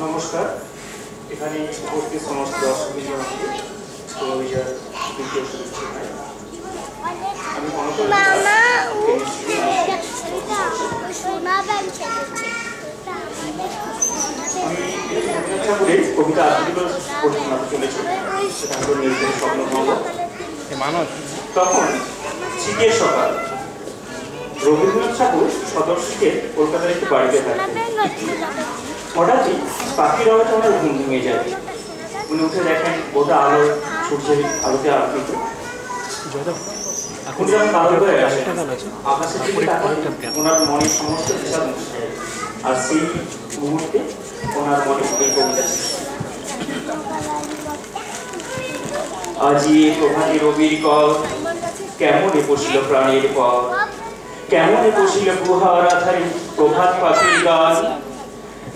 নমস্কার। এখানে উপস্থিত সমস্ত দর্শকদের জানাচ্ছি কবিতার দ্বিতীয় শুভেচ্ছা। আমি মনে করি ঠাকুরের কবিতা আদিবাস পরিচালনা চলেছে, সেটা হলো নির্জন স্বপ্নভঙ্গ। তখন শীতের সকাল, রবীন্দ্রনাথ ঠাকুর সদস্যকে কলকাতার একটি বাড়িতে থাকেন। হঠাৎই পাখির আওয়াজে ওনার ঘুম ভেঙে যায়। উনি উঠে দেখেন গোটা আলো সূর্যের আলোতে আলোকিত। এখন যখন কালো হয়ে আসে আকাশের দিকে তাকান, ওনার মনে সমস্ত বিষাদ মুছে যায়। আর সেই মুহূর্তে ওনার মনে এই কবিতা, আজি প্রভাতী রবির কর, কেমনে বসিল প্রাণের পর, কেমনে বসিল গুহার আধারে প্রভাত পাখির গান।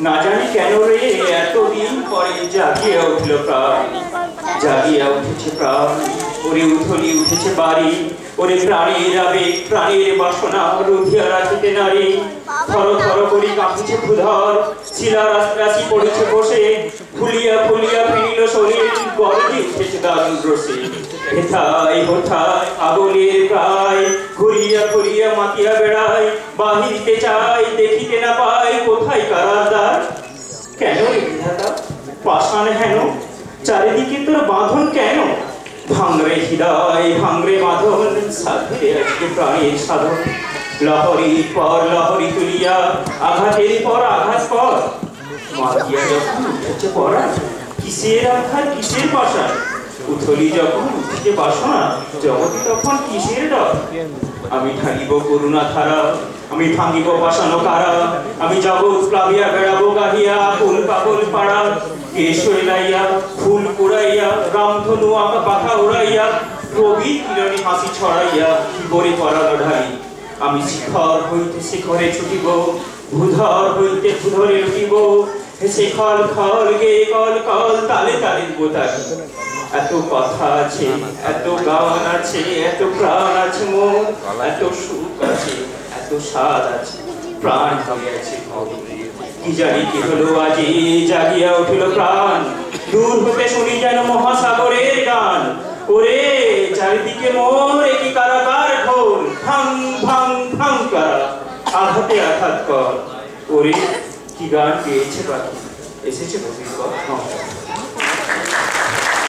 না জানি কেন রে এতদিন পরে জাগিয়া উঠল প্রাণ, জাগিয়া উঠেছে প্রাণ। ওরে উথলি উঠেছে বাড়ি, ওরে প্রাণের আবেগ প্রাণের বাসনা রুধিয়া রাখিতে নারী। থর থর করি কাঁপিছে ভূধর, শিলার রাশি পড়েছে বসে, ফুলিয়া ফুলিয়া ফিরিল শরীর, গর্জে উঠেছে দারুণ রসে। হেথায় হোথায় আগুনের প্রায়, ঘুরিয়া ঘুরিয়া মাতিয়া বেড়ায়, বাহিরিতে চাই দেখিতে না পাই কোথায় কারার দ্বার। কেন রে বিধাতা পাষাণ হেন, চারিদিকে তোর বাঁধন কেন? ভাঙরে হৃদয় ভাঙরে বাঁধন, সাধে আজকে প্রাণের সাধন। লহরীর পর লহরী তুলিয়া, আঘাতের পর আঘাত পর, মাতিয়া যখন উঠেছে পড়া, কিসের আঘাত কিসের পাশা। উথলি যখন উঠেছে বাসনা, জগতে তখন কিসের ডর। আমি ঢালিব করুণা ধারা, আমি ভাঙিব বাসানো কারা, আমি জগৎ প্লাবিয়া বেড়াবো গাহিয়া ফুল পাগল পাড়া। কেশ এলাইয়া ফুল কুড়াইয়া, রামধনু আঁকা পাখা উড়াইয়া, রবি কিরণে হাসি ছড়াইয়া বরে পড়ালো ঢালি। আমি শিখর হইতে শিখরে ছুটিব, ভূধর হইতে ভূধরে লুটিব, হেসে খল খল গে কল কল, তালে তালে বোতাল। এত কথা আছে, এত গান আছে, এত প্রাণ আছে মোর, এত সুখ আছে, এত স্বাদ আছে, প্রাণ হয়ে আছে কি জানি কি হলো আজি জাগিয়া উঠিল প্রাণ। দূর হতে শুনি যেন মহাসাগরের গান, ওরে চারিদিকে মোর একই কারাগার ঘোর, ভাং ভাং ভাং কারা, আঘাতে আঘাত কর। ওরে কি গান গেয়েছে পাখি, এসেছে বসির পর।